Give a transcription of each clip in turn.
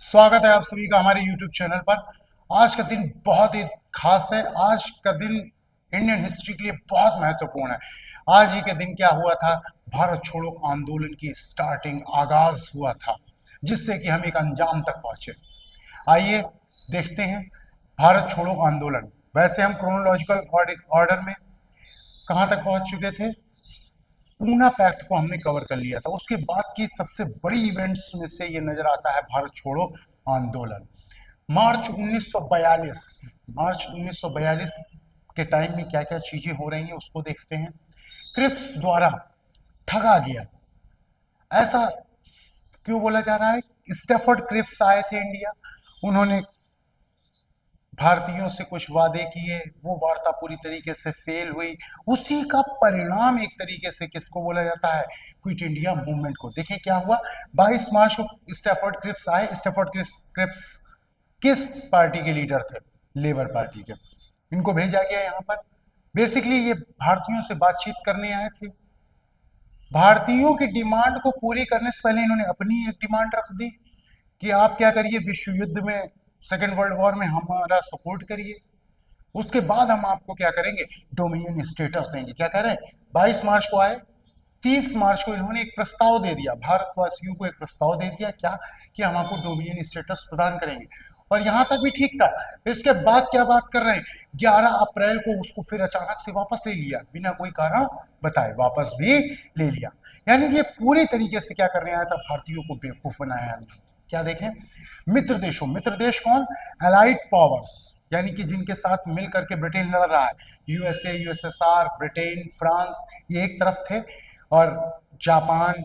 स्वागत है आप सभी का हमारे YouTube चैनल पर। आज का दिन बहुत ही खास है। आज का दिन इंडियन हिस्ट्री के लिए बहुत महत्वपूर्ण है। आज ही के दिन क्या हुआ था? भारत छोड़ो आंदोलन की स्टार्टिंग आगाज हुआ था, जिससे कि हम एक अंजाम तक पहुंचे। आइए देखते हैं भारत छोड़ो आंदोलन। वैसे हम क्रोनोलॉजिकल ऑर्डर में कहाँ तक पहुंच चुके थे? पूना पैक्ट को हमने कवर कर लिया था। उसके बाद की सबसे बड़ी इवेंट्स में से ये नजर आता है भारत छोड़ो आंदोलन। मार्च 1942। मार्च 1942 के टाइम में क्या क्या चीजें हो रही हैं उसको देखते हैं। क्रिप्स द्वारा ठगा गया, ऐसा क्यों बोला जा रहा है? स्टेफर्ड क्रिप्स आए थे इंडिया। उन्होंने भारतीयों से कुछ वादे किए, वो वार्ता पूरी तरीके से फेल हुई। उसी का परिणाम एक तरीके से किसको बोला जाता है? क्विट इंडिया मूवमेंट को। देखिए क्या हुआ। 22 मार्च को स्टेफर्ड क्रिप्स आए। स्टेफर्ड क्रिप्स किस पार्टी के लीडर थे? लेबर पार्टी के। इनको भेजा गया यहाँ पर। बेसिकली ये भारतीयों से बातचीत करने आए थे। भारतीयों की डिमांड को पूरी करने से पहले इन्होंने अपनी एक डिमांड रख दी कि आप क्या करिए, विश्व युद्ध में, सेकेंड वर्ल्ड वॉर में हमारा सपोर्ट करिए। उसके बाद हम आपको क्या करेंगे? डोमिनियन स्टेटस देंगे। क्या कह रहे हैं? 22 मार्च को आए। 30 मार्च को इन्होंने एक प्रस्ताव दे दिया, भारतवासियों को एक प्रस्ताव दे दिया। क्या? कि हम आपको डोमिनियन स्टेटस प्रदान करेंगे। और यहां तक भी ठीक था। इसके बाद क्या बात कर रहे हैं? 11 अप्रैल को उसको फिर अचानक से वापस ले लिया, बिना कोई कारण बताए वापस भी ले लिया। यानी ये पूरी तरीके से क्या करने आया था? भारतीयों को बेवकूफ बनाया। क्या देखें? मित्र देशों, मित्र देश कौन? अलाइड पावर्स, यानी कि जिनके साथ मिल करके ब्रिटेन लड़ रहा है। यूएसए, यूएसएसआर, ब्रिटेन, फ्रांस, ये एक तरफ थे। और जापान,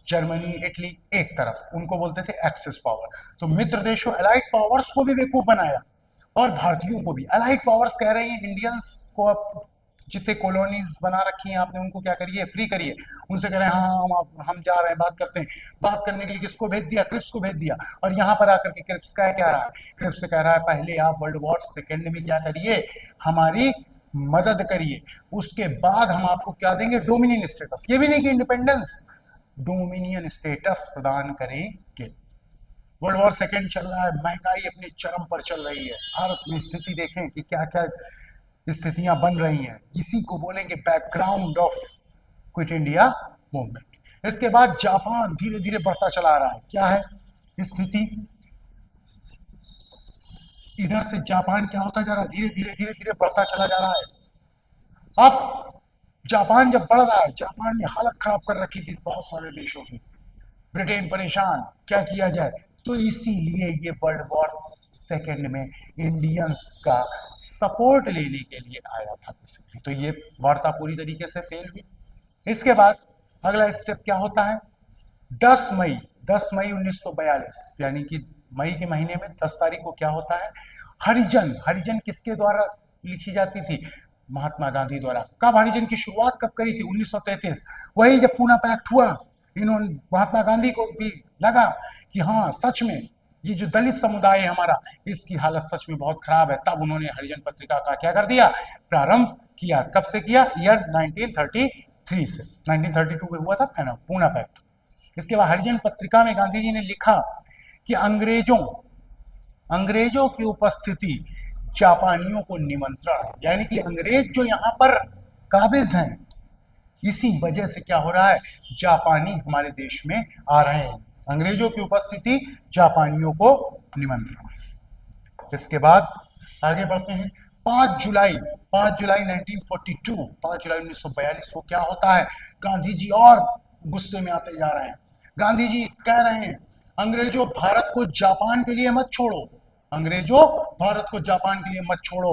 जर्मनी, इटली एक तरफ। उनको बोलते थे एक्सिस पावर। तो मित्र देशों, अलाइड पावर्स को भी बेवकूफ बनाया और भारतीयों को भी। अलाइड पावर्स कह रही हैं इंडियंस को अब जितने कॉलोनीज बना रखी हैं आपने, उनको क्या करिए? फ्री करिए। उनसे कह रहे हैं हाँ हम जा रहे हैं, बात करते हैं। बात करने के लिए किसको भेज दिया? क्रिप्स को भेज दिया। और यहाँ पर आकर के क्रिप्स का क्या रहा है? क्रिप्स कह रहा है पहले आप वर्ल्ड वॉर सेकेंड में क्या करिए? हमारी मदद करिए। उसके बाद हम आपको क्या देंगे? Dominion status. ये भी नहीं कि इंडिपेंडेंस, डोमिनियन स्टेटस प्रदान करेंगे। वर्ल्ड वॉर सेकेंड चल रहा है, महंगाई अपने चरम पर चल रही है। भारत में स्थिति देखें कि क्या क्या स्थितियां बन रही हैं। इसी को बोलेंगे background of quit India movement. इसके बाद जापान धीरे धीरे बढ़ता चला रहा है। क्या है स्थिति? इधर से जापान क्या होता जा रहा है? धीरे धीरे धीरे धीरे बढ़ता चला जा रहा है। अब जापान जब बढ़ रहा है, जापान ने हालत खराब कर रखी थी बहुत सारे देशों की। ब्रिटेन परेशान, क्या किया जाए? तो इसीलिए ये वर्ल्ड वॉर सेकेंड में इंडियंस का सपोर्ट लेने के लिए आया था बेसिकली। तो ये वार्ता पूरी तरीके से फेल हुई। इसके बाद अगला स्टेप क्या होता है? 10 मई, 10 मई 1942, यानी कि मई के महीने में 10 तारीख को क्या होता है? हरिजन। हरिजन किसके द्वारा लिखी जाती थी? महात्मा गांधी द्वारा। कब हरिजन की शुरुआत कब करी थी? 1933। वही जब पूना पैक्ट हुआ, इन्होंने, महात्मा गांधी को भी लगा कि हाँ सच में ये जो दलित समुदाय है हमारा, इसकी हालत सच में बहुत खराब है। तब उन्होंने हरिजन पत्रिका का क्या कर दिया? प्रारंभ किया। कब से किया? ईयर 1933 से। 1932 में हुआ था पूना पैक्ट। इसके बाद हरिजन पत्रिका में गांधी जी ने लिखा कि अंग्रेजों अंग्रेजों की उपस्थिति, जापानियों को निमंत्रण। यानी कि अंग्रेज जो यहाँ पर काबिज हैं, इसी वजह से क्या हो रहा है? जापानी हमारे देश में आ रहे हैं। अंग्रेजों की उपस्थिति, जापानियों को निमंत्रण। इसके बाद आगे बढ़ते हैं। 5 जुलाई 5 जुलाई 1942, 5 जुलाई 1942 को क्या होता है? गांधी जी और गुस्से में आते जा रहे हैं। गांधी जी कह रहे हैं अंग्रेजों, भारत को जापान के लिए मत छोड़ो। अंग्रेजों, भारत को जापान के लिए मत छोड़ो,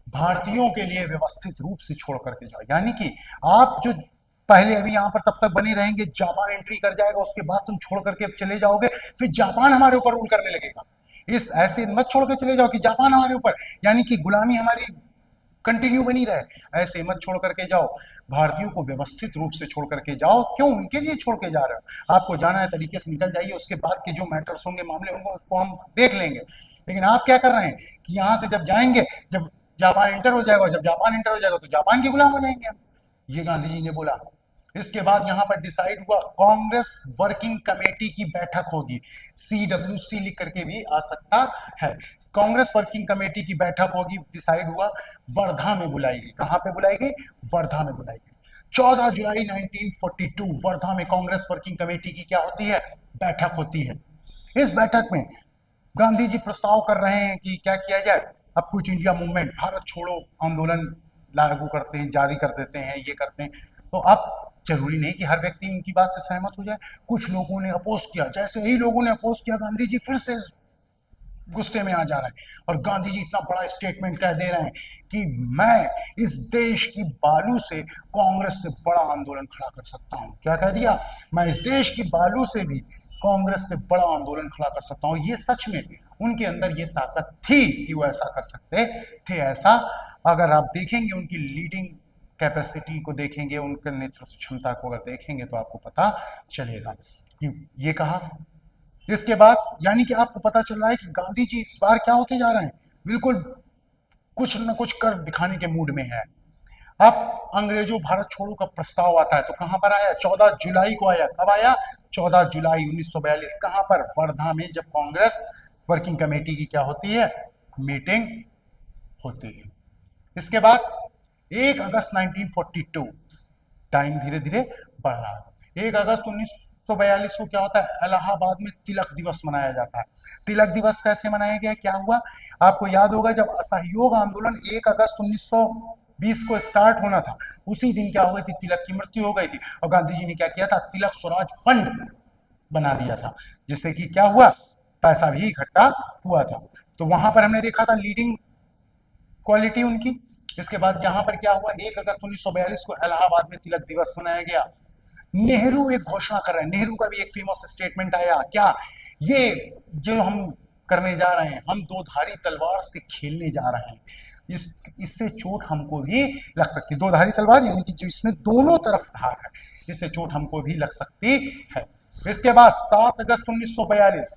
भारतीयों के लिए व्यवस्थित रूप से छोड़ करके जाओ। यानी कि आप जो पहले अभी यहाँ पर तब तक बने रहेंगे, जापान एंट्री कर जाएगा, उसके बाद तुम छोड़ करके चले जाओगे, फिर जापान हमारे ऊपर रूल करने लगेगा। इस ऐसे मत छोड़ के चले जाओ कि जापान हमारे ऊपर, यानी कि गुलामी हमारी कंटिन्यू बनी रहे। ऐसे मत छोड़ करके जाओ, भारतीयों को व्यवस्थित रूप से छोड़ करके जाओ। क्यों? उनके लिए छोड़ के जा रहे हो। आपको जाना है तरीके से निकल जाइए, उसके बाद के जो मैटर्स होंगे, मामले होंगे, उसको हम देख लेंगे। लेकिन आप क्या कर रहे हैं कि यहाँ से जब जाएंगे, जब जापान एंटर हो जाएगा, जब जापान एंटर हो जाएगा तो जापान के गुलाम हो जाएंगे हम। ये गांधी जी ने बोला। इसके बाद यहां पर डिसाइड हुआ कांग्रेस वर्किंग कमेटी की बैठक होगी, CWC लिख करके भी आ सकता है। कांग्रेस वर्किंग कमेटी की बैठक होगी, डिसाइड हुआ, वर्धा में बुलाई गई। कहां पे बुलाई गई? वर्धा में बुलाई गई। 14 जुलाई 1942 वर्धा में कांग्रेस वर्किंग कमेटी की क्या होती है? बैठक होती है। इस बैठक में गांधी जी प्रस्ताव कर रहे हैं कि क्या किया जाए, अब क्विट इंडिया मूवमेंट, भारत छोड़ो आंदोलन लागू करते हैं, जारी कर देते हैं, ये करते हैं। तो अब जरूरी नहीं कि हर व्यक्ति उनकी बात से सहमत हो जाए। कुछ लोगों ने अपोज किया, जैसे ही लोगों ने अपोज किया गांधी जी फिर से गुस्से में आ जा रहे हैं और गांधी जी इतना बड़ा स्टेटमेंट कह दे रहे हैं कि मैं इस देश की बालू से कांग्रेस से बड़ा आंदोलन खड़ा कर सकता हूं। क्या कह दिया? मैं इस देश की बालू से भी कांग्रेस से बड़ा आंदोलन खड़ा कर सकता हूं। ये सच में उनके अंदर ये ताकत थी कि वो ऐसा कर सकते थे। ऐसा अगर आप देखेंगे, उनकी लीडिंग कैपेसिटी को देखेंगे, उनके नेतृत्व क्षमता को अगर देखेंगे तो आपको पता चलेगा कि ये कहा। इसके बाद यानी कि आपको पता चल रहा है कि गांधी जी इस बार क्या होते जा रहे हैं, बिल्कुल कुछ न कुछ कर दिखाने के मूड में है। अब अंग्रेजों भारत छोड़ो का प्रस्ताव आता है तो कहां पर आया? 14 जुलाई को आया। कब आया? 14 जुलाई 1942। कहां पर? वर्धा में, जब कांग्रेस वर्किंग कमेटी की क्या होती है? मीटिंग होती है। इसके बाद 1 अगस्त 1942, टाइम धीरे धीरे बढ़ रहा है। 1 अगस्त 1942 को क्या होता है? इलाहाबाद में तिलक दिवस मनाया जाता है। तिलक दिवस कैसे मनाया गया, क्या हुआ? आपको याद होगा, जब असहयोग आंदोलन 1 अगस्त 1920 को स्टार्ट होना था, उसी दिन क्या हुई थी? तिलक की मृत्यु हो गई थी और गांधी जी ने क्या किया था? तिलक स्वराज फंड बना दिया था, जिससे कि क्या हुआ? पैसा भी इकट्ठा हुआ था। तो वहां पर हमने देखा था लीडिंग क्वालिटी उनकी। इसके बाद यहां पर क्या हुआ? 1 अगस्त 1942 को इलाहाबाद में तिलक दिवस मनाया गया। नेहरू एक घोषणा कर रहे हैं, नेहरू का भी एक फेमस स्टेटमेंट आया, क्या? ये जो हम करने जा रहे हैं, हम दो धारी तलवार से खेलने जा रहे हैं, इससे चोट हमको भी लग सकती है। दो धारी तलवार यानी कि जिसमें दोनों तरफ धार है, इससे चोट हमको भी लग सकती है। इसके बाद 7 अगस्त 1942,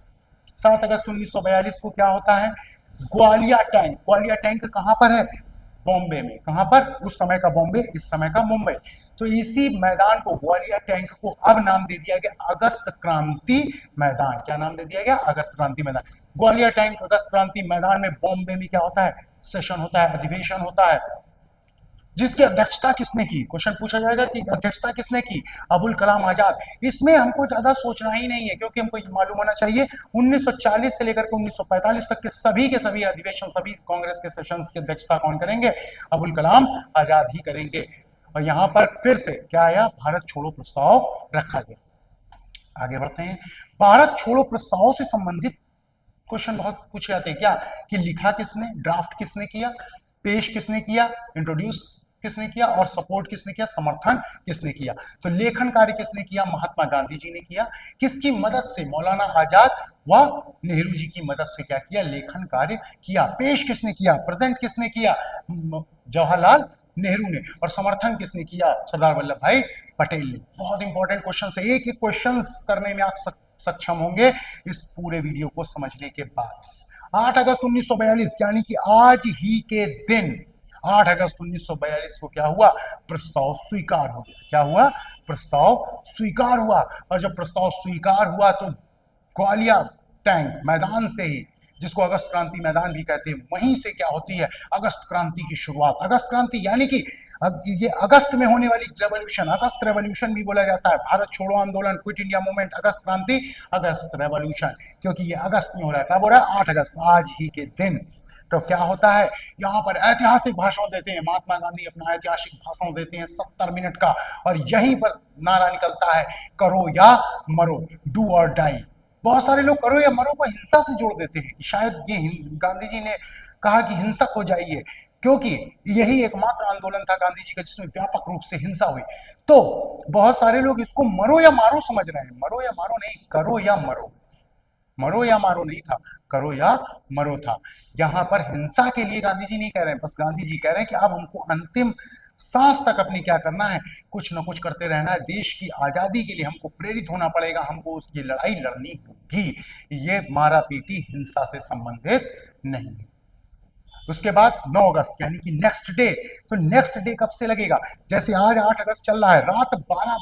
7 अगस्त 1942 को क्या होता है? ग्वालिया टैंक। ग्वालिया टैंक कहां पर है? बॉम्बे में। कहां पर? उस समय का बॉम्बे, इस समय का मुंबई। तो इसी मैदान को, ग्वालिया टैंक को अब नाम दे दिया गया अगस्त क्रांति मैदान। क्या नाम दे दिया गया? अगस्त क्रांति मैदान। ग्वालिया टैंक अगस्त क्रांति मैदान में, बॉम्बे में क्या होता है? सेशन होता है, अधिवेशन होता है, जिसकी अध्यक्षता किसने की? क्वेश्चन पूछा जाएगा कि अध्यक्षता किसने की? अबुल कलाम आजाद। इसमें हमको ज्यादा सोचना ही नहीं है, क्योंकि हमको मालूम होना चाहिए 1940 से लेकर के 1945 तक के सभी अधिवेशन, सभी कांग्रेस के सेशंस की अध्यक्षता कौन करेंगे? अबुल कलाम आजाद ही करेंगे। और यहां पर फिर से क्या आया? भारत छोड़ो प्रस्ताव रखा गया। आगे बढ़ते हैं। भारत छोड़ो प्रस्ताव से संबंधित क्वेश्चन बहुत पूछे जाते हैं, क्या कि लिखा किसने, ड्राफ्ट किसने किया, पेश किसने किया, इंट्रोड्यूस किसने किया, और सपोर्ट किसने किया, समर्थन किसने किया? तो लेखन कार्य किसने किया? महात्मा गांधी जी ने किया। किसकी मदद से? मौलाना आजाद व नेहरू जी की मदद से क्या किया? लेखन कार्य किया। पेश किसने किया? प्रेजेंट किसने किया? जवाहरलाल नेहरू ने। और समर्थन किसने किया? सरदार वल्लभ भाई पटेल ने। बहुत इंपॉर्टेंट क्वेश्चन है, एक एक क्वेश्चन करने में आप सक्षम होंगे इस पूरे वीडियो को समझने के बाद। 8 अगस्त 1942 यानी कि आज ही के दिन, 8 अगस्त 1942 को क्या हुआ? प्रस्ताव स्वीकार हो गया। क्या हुआ? प्रस्ताव स्वीकार हुआ। और जब प्रस्ताव स्वीकार हुआ तो ग्वालिया टैंक मैदान से ही, जिसको अगस्त क्रांति मैदान भी कहते हैं, वहीं से क्या होती है? अगस्त क्रांति की शुरुआत। अगस्त क्रांति यानी कि ये अगस्त में होने वाली रेवोल्यूशन, अगस्त रेवोल्यूशन भी बोला जाता है। भारत छोड़ो आंदोलन, क्विट इंडिया मूवमेंट, अगस्त क्रांति, अगस्त रेवोल्यूशन, क्योंकि ये अगस्त में हो रहा है। कब हो रहा है? 8 अगस्त, आज ही के दिन। तो क्या होता है? यहाँ पर ऐतिहासिक भाषण देते हैं महात्मा गांधी, अपना ऐतिहासिक भाषण देते हैं 70 मिनट का, और यहीं पर नारा निकलता है, करो या मरो, डू और डाई। बहुत सारे लोग करो या मरो को हिंसा से जोड़ देते हैं, शायद ये गांधी जी ने कहा कि हिंसक हो जाइए, क्योंकि यही एकमात्र आंदोलन था गांधी जी का जिसमें व्यापक रूप से हिंसा हुई। तो बहुत सारे लोग इसको मरो या मारो समझ रहे हैं। मरो या मारो नहीं, करो या मरो। मरो या मारो नहीं था, करो या मरो था। यहां पर हिंसा के लिए गांधी जी नहीं कह रहे हैं, बस गांधी जी कह रहे हैं कि अब हमको अंतिम सांस तक अपनी क्या करना है? कुछ न कुछ करते रहना है। देश की आजादी के लिए हमको प्रेरित होना पड़ेगा, हमको उसकी लड़ाई लड़नी होगी। ये मारा पीटी हिंसा से संबंधित नहीं है। उसके बाद 9 अगस्त यानी कि नेक्स्ट डे। तो नेक्स्ट डे कब से लगेगा? जैसे आज 8 अगस्त चल रहा है, रात 12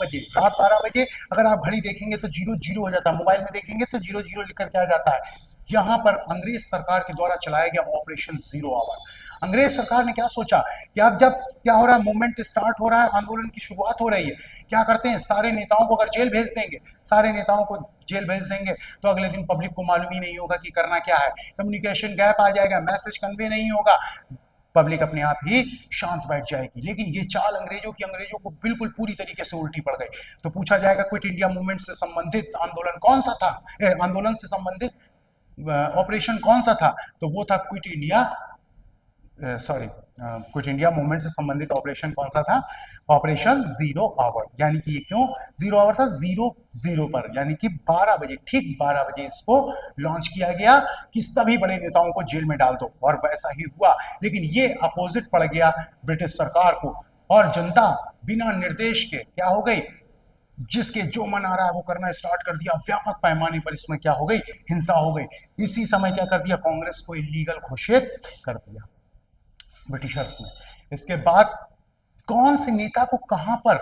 बजे अगर आप घड़ी देखेंगे तो 00 हो जाता है, मोबाइल में देखेंगे तो 00 लिख करके आ जाता है। यहाँ पर अंग्रेज सरकार के द्वारा चलाया गया ऑपरेशन जीरो आवर। अंग्रेज सरकार ने क्या सोचा कि अब जब क्या हो रहा है, मूवमेंट स्टार्ट हो रहा है, आंदोलन की शुरुआत हो रही है, क्या करते हैं, सारे नेताओं को अगर जेल भेज देंगे, सारे नेताओं को जेल भेज देंगे तो अगले दिन पब्लिक को मालूम ही नहीं होगा कि करना क्या है, कम्युनिकेशन गैप आ जाएगा, मैसेज कन्वे नहीं होगा, पब्लिक अपने आप ही शांत बैठ जाएगी। लेकिन ये चाल अंग्रेजों को बिल्कुल पूरी तरीके से उल्टी पड़ गई। तो पूछा जाएगा क्विट इंडिया मूवमेंट से संबंधित आंदोलन कौन सा था, आंदोलन से संबंधित ऑपरेशन कौन सा था? तो वो था क्विट इंडिया मूवमेंट से संबंधित ऑपरेशन कौन सा था? Operation zero hour. यानी कि ये क्यों जीरो आवर था? 00 पर, यानी कि 12 बजे, ठीक 12 बजे इसको लॉन्च किया गया कि सभी बड़े नेताओं को जेल में डाल दो, और वैसा ही हुआ। लेकिन ये अपोजिट पड़ गया ब्रिटिश सरकार को, और जनता बिना निर्देश के क्या हो गई, जिसके जो मन आ रहा है वो करना स्टार्ट कर दिया। व्यापक पैमाने पर इसमें क्या हो गई, हिंसा हो गई। इसी समय क्या कर दिया, कांग्रेस को इलीगल घोषित कर दिया ब्रिटिशर्स ने। इसके बाद कौन से नेता को कहां पर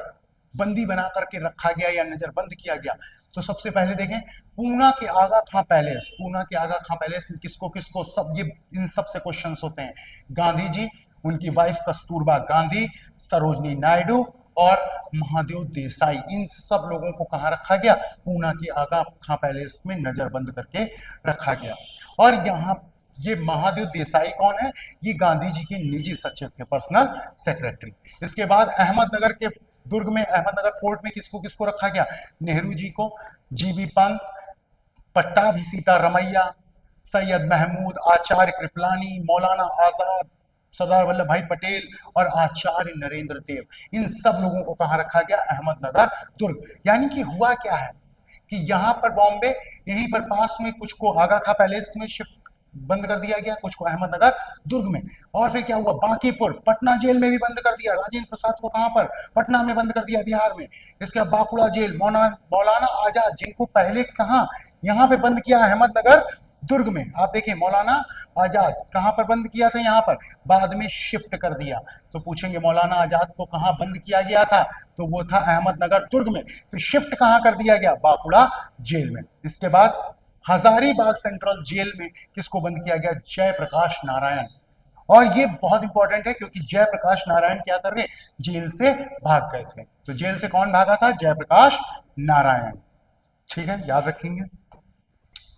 बंदी बना करके रखा गया या नजरबंद किया गया? तो सबसे पहले देखें, पूना के आगा खां पैलेस में किसको किसको, सब ये इन सब से क्वेश्चंस होते हैं। गांधी जी, उनकी वाइफ कस्तूरबा गांधी, सरोजनी नायडू और महादेव देसाई, इन सब लोगों को कहां रखा गया? पूना के आगा खां पैलेस में नजरबंद करके रखा गया। और यहाँ ये महादेव देसाई कौन है? ये गांधी जी के निजी सचिव थे, पर्सनल सेक्रेटरी। इसके बाद अहमदनगर के दुर्ग में, अहमदनगर फोर्ट में किसको किसको रखा गया? नेहरू जी को, जीबी पंत, पट्टाभी सीतारमैया, सैयद महमूद, आचार्य कृपलानी, मौलाना आजाद, सरदार वल्लभ भाई पटेल और आचार्य नरेंद्र देव, इन सब लोगों को कहां रखा गया? अहमदनगर दुर्ग। यानी कि हुआ क्या है कि यहाँ पर बॉम्बे, यहीं पर पास में कुछ को आगा खां पैलेस में शिफ्ट बंद कर दिया गया, कुछ को अहमदनगर दुर्ग में। और फिर क्या हुआ, बांकीपुर, पटना जेल में भी बंद कर दिया। राजेंद्र प्रसाद को कहां पर? पटना में बंद कर दिया, बिहार में। इसके बाद बांकुड़ा जेल, मौलाना आजाद, जिनको पहले कहां, यहां पे बंद किया, अहमदनगर दुर्ग में। आप देखिए, मौलाना आजाद कहां पर बंद किया था? यहां पर, बाद में शिफ्ट कर दिया। तो पूछेंगे मौलाना आजाद को कहां बंद किया गया था? तो वो था अहमदनगर दुर्ग में। फिर शिफ्ट कहां कर दिया गया? बांकुड़ा जेल में। इसके बाद हजारीबाग सेंट्रल जेल में किसको बंद किया गया? जयप्रकाश नारायण। और ये बहुत इंपॉर्टेंट है क्योंकि जयप्रकाश नारायण क्या कर गए? जेल से भाग गए थे। तो जेल से कौन भागा था? जयप्रकाश नारायण। ठीक है, याद रखेंगे।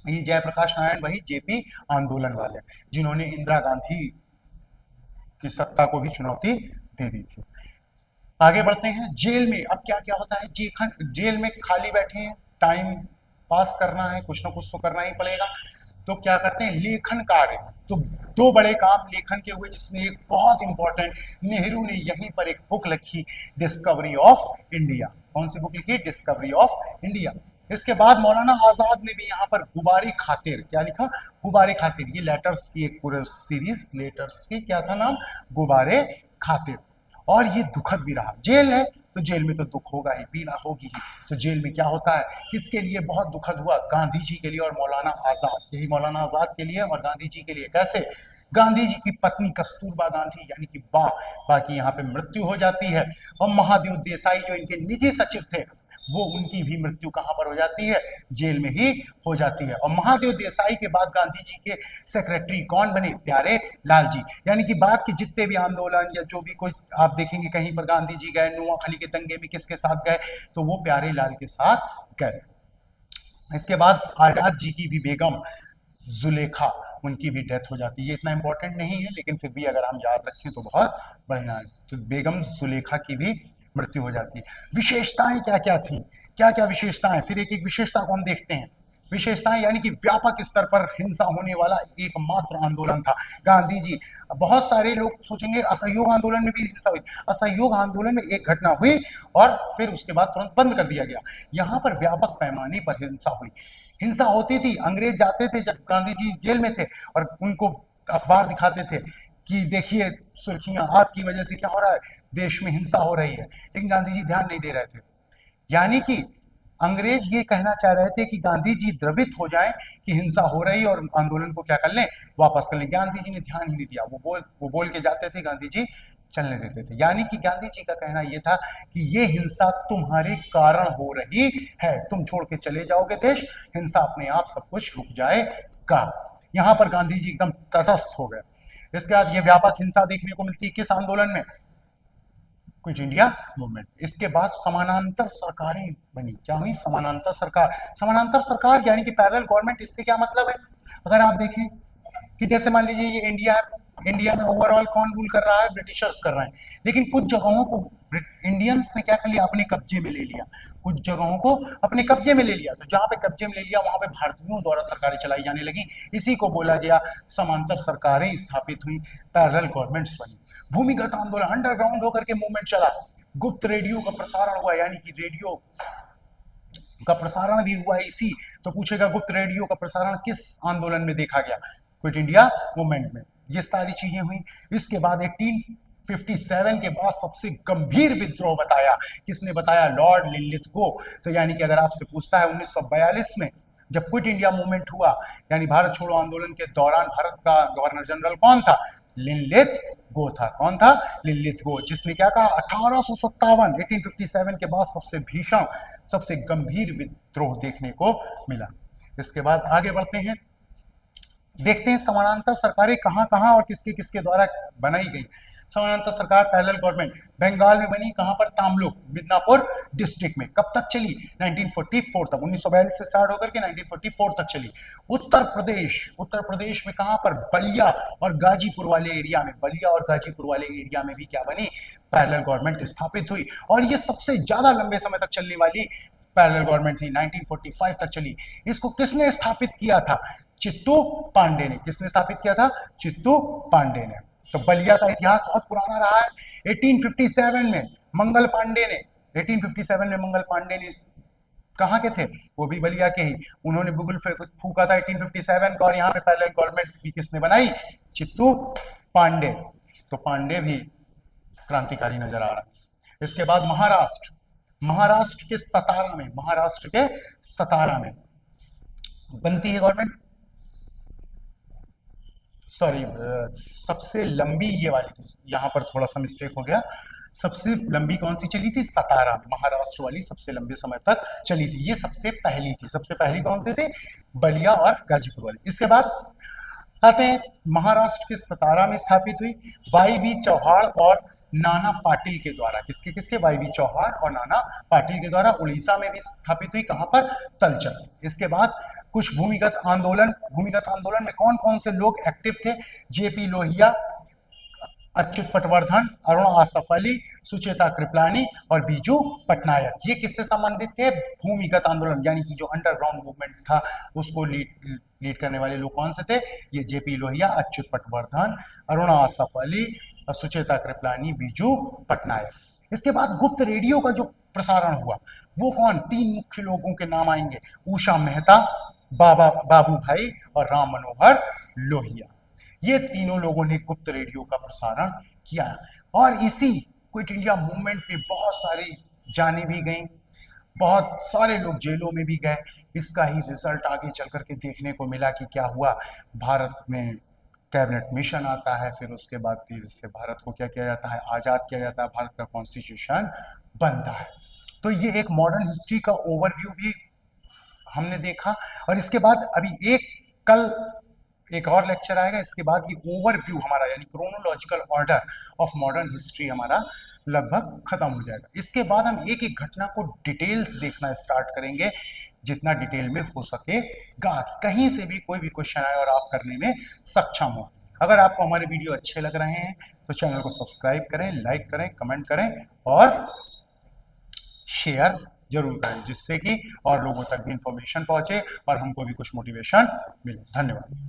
ये जयप्रकाश नारायण वही जेपी आंदोलन वाले, जिन्होंने इंदिरा गांधी की सत्ता को भी चुनौती दे दी थी। आगे बढ़ते हैं। जेल में अब क्या क्या होता है? जेल में खाली बैठे हैं, टाइम पास करना है, कुछ ना कुछ तो करना ही पड़ेगा। तो क्या करते हैं? लेखन कार्य। तो दो बड़े काम लेखन के हुए, जिसमें एक बहुत इंपॉर्टेंट, नेहरू ने यहीं पर एक बुक लिखी, डिस्कवरी ऑफ इंडिया। कौन सी बुक लिखी? Discovery of India. इसके बाद मौलाना आजाद ने भी यहाँ पर गुबारे खातिर, क्या लिखा? गुबारे खातिर। ये लेटर्स की एक पूरे सीरीज, लेटर्स की क्या था नाम? गुबारे खातिर। और ये दुखद भी रहा। जेल है तो जेल में तो दुख होगा ही, पीड़ा होगी ही। तो जेल में क्या होता है, किसके लिए बहुत दुखद हुआ? गांधी जी के लिए और मौलाना आजाद। यही मौलाना आजाद के लिए और गांधी जी के लिए। कैसे? गांधी जी की पत्नी कस्तूरबा गांधी यानी कि बा की यहाँ पे मृत्यु हो जाती है, और महादेव देसाई जो इनके निजी सचिव थे, वो उनकी भी मृत्यु कहां पर हो जाती है? जेल में ही हो जाती है। और महादेव देसाई के बाद गांधी जी के सेक्रेटरी कौन बने? प्यारे लाल जी। यानी कि बाद के जितने भी आंदोलन या जो भी कोई आप देखेंगे, कहीं पर गांधी जी गए, नोआखली के दंगे में किसके साथ गए? तो वो प्यारे लाल के साथ गए। इसके बाद आजाद जी की भी बेगम जुलेखा, उनकी भी डेथ हो जाती है। ये इतना इंपॉर्टेंट नहीं है, लेकिन फिर भी अगर हम याद रखें तो बहुत बढ़िया है। तो बेगम जुलेखा की भी मृत्यु हो जाती है। विशेषताएं क्या क्या थी, क्या क्या विशेषताएं? फिर एक एक विशेषता को हम देखते हैं। विशेषताएं यानी कि व्यापक स्तर पर हिंसा होने वाला एकमात्र आंदोलन था। गांधी जी, बहुत सारे लोग सोचेंगे असहयोग आंदोलन में भी हिंसा हुई। असहयोग आंदोलन में एक घटना हुई और फिर उसके बाद तुरंत बंद कर दिया गया। यहाँ पर व्यापक पैमाने पर हिंसा हुई। हिंसा होती थी, अंग्रेज जाते थे जब गांधी जी जेल में थे और उनको अखबार दिखाते थे कि देखिए सुर्खियां, आपकी वजह से क्या हो रहा है, देश में हिंसा हो रही है। लेकिन गांधी जी ध्यान नहीं दे रहे थे। यानी कि अंग्रेज ये कहना चाह रहे थे कि गांधी जी द्रवित हो जाएं कि हिंसा हो रही और आंदोलन को क्या कर लें, वापस कर लें। गांधी जी ने ध्यान ही नहीं दिया, वो बोल के जाते थे, गांधी जी चलने देते थे। यानी कि गांधी जी का कहना यह था कि ये हिंसा तुम्हारे कारण हो रही है, तुम छोड़ के चले जाओगे देश, हिंसा अपने आप सब कुछ रुक जाएगा। यहां पर गांधी जी एकदम तटस्थ हो गए। इसके बाद ये व्यापक हिंसा देखने को मिलती है किस आंदोलन में, क्विट इंडिया मूवमेंट। इसके बाद समानांतर सरकारें बनी। क्या हुई, समानांतर सरकार। समानांतर सरकार यानी कि पैरेलल गवर्नमेंट। इससे क्या मतलब है, अगर आप देखें कि जैसे मान लीजिए ये इंडिया है, इंडिया में ओवरऑल कौन रूल कर रहा है, ब्रिटिशर्स कर रहे हैं, लेकिन कुछ जगहों को इंडियंस ने क्या कर लिया, अपने कब्जे में ले लिया, कुछ जगहों को अपने कब्जे में ले लिया। तो जहां पे कब्जे में ले लिया वहां पे भारतीयों द्वारा सरकारें चलाई जाने लगी। इसी को बोला गया समांतर सरकारें स्थापित हुई, पैरेलल गवर्नमेंट्स बनी। भूमिगत आंदोलन, अंडरग्राउंड होकर के मूवमेंट चला। गुप्त रेडियो का प्रसारण हुआ, यानी कि रेडियो का प्रसारण भी हुआ इसी। तो पूछेगा गुप्त रेडियो का प्रसारण किस आंदोलन में देखा गया, क्विट इंडिया मूवमेंट में। ये सारी चीजें हुई। इसके बाद 1857 के बाद सबसे गंभीर विद्रोह बताया, किसने बताया, लॉर्ड लिनलिथ को। तो यानी कि अगर आपसे पूछता है 1942 में जब क्विट इंडिया मूवमेंट हुआ, यानी भारत छोड़ो आंदोलन के दौरान भारत का गवर्नर जनरल कौन था, लिनलिथ गो था। कौन था, लिनलिथ गो, जिसने क्या कहा, 1857 के बाद सबसे भीषण, सबसे गंभीर विद्रोह देखने को मिला। इसके बाद आगे बढ़ते हैं, देखते हैं समानांतर सरकारें कहां कहां और किसके किसके द्वारा बनाई गई। समानांतर सरकार पैरेलल गवर्नमेंट बंगाल में बनी, कहां पर, तामलुक मिदनापुर डिस्ट्रिक्ट में। कब तक चली, 1944 तक, 1942 से स्टार्ट होकर के 1944 तक चली। उत्तर प्रदेश में कहां पर, बलिया और गाजीपुर वाले एरिया में, बलिया और गाजीपुर वाले एरिया में भी क्या बनी, पैरेलल गवर्नमेंट स्थापित हुई। और ये सबसे ज्यादा लंबे समय तक चलने वाली पैरेलल गवर्नमेंट थी, 1945 तक चली। इसको किसने स्थापित किया था, चित्तू पांडे ने। किसने स्थापित किया था, चित्तू पांडे ने। तो बलिया का इतिहास बहुत पुराना रहा है। 1857 में मंगल पांडे ने, 1857 में मंगल पांडे ने कहाँ के थे, वो भी बलिया के ही। उन्होंने बुगुल फूका था 1857 का, और यहाँ पे पैरेलल गवर्नमेंट भी किसने बनाई, चित्तू पांडे। तो पांडे भी क्रांतिकारी नजर आ रहा है। इसके बाद महाराष्ट्र के सतारा में बनती है गवर्नमेंट। सॉरी, सबसे लंबी ये वाली थी, यहां पर थोड़ा सा मिस्टेक हो गया। सबसे लंबी कौन सी चली थी, सतारा, महाराष्ट्र वाली सबसे लंबे समय तक चली थी। ये सबसे पहली थी। सबसे पहली कौन सी थी, बलिया और गाजीपुर वाली। इसके बाद आते हैं, महाराष्ट्र के सतारा में स्थापित हुई, वाई.वी. चौहान और नाना पाटिल के द्वारा। किसके किसके, वाई.वी. चौहान और नाना पाटिल के द्वारा। उड़ीसा में भी स्थापित हुई, कहां पर, तलचर। इसके बाद कुछ भूमिगत आंदोलन में कौन कौन से लोग एक्टिव थे, जेपी लोहिया, अच्युत पटवर्धन, अरुण आसफ अली, सुचेता कृपलानी और बीजू पटनायक। ये किससे संबंधित थे, भूमिगत आंदोलन, यानी कि जो अंडरग्राउंड मूवमेंट था उसको लीड करने वाले लोग कौन से थे, ये जेपी लोहिया, अच्युत पटवर्धन, अरुण आसफ अली, सुचेता कृपलानी, बीजू पटनायक। इसके बाद गुप्त रेडियो का जो प्रसारण हुआ, वो कौन, तीन मुख्य लोगों के नाम आएंगे, उषा मेहता, बाबू भाई और राम मनोहर लोहिया। ये तीनों लोगों ने गुप्त रेडियो का प्रसारण किया। और इसी क्विट इंडिया मूवमेंट में बहुत सारी जानें भी गई, बहुत सारे लोग जेलों में भी गए। इसका ही रिजल्ट आगे चल करके देखने को मिला कि क्या हुआ, भारत में कैबिनेट मिशन आता है, फिर उसके बाद धीरे से भारत को क्या किया जाता है, आजाद किया जाता है, भारत का कॉन्स्टिट्यूशन बनता है। तो ये एक मॉडर्न हिस्ट्री का ओवरव्यू भी हमने देखा। और इसके बाद अभी कल एक और लेक्चर आएगा, इसके बाद ये ओवरव्यू हमारा, यानी chronological order of modern history हमारा लगभग खत्म हो जाएगा। इसके बाद हम एक एक घटना को डिटेल्स देखना स्टार्ट करेंगे, जितना डिटेल में हो सकेगा, कहीं से भी कोई भी क्वेश्चन आए और आप करने में सक्षम हो। अगर आपको हमारे वीडियो अच्छे लग रहे हैं तो चैनल को सब्सक्राइब करें, लाइक करें, कमेंट करें और शेयर जरूर करें, जिससे कि और लोगों तक भी इंफॉर्मेशन पहुंचे और हमको भी कुछ मोटिवेशन मिले। धन्यवाद।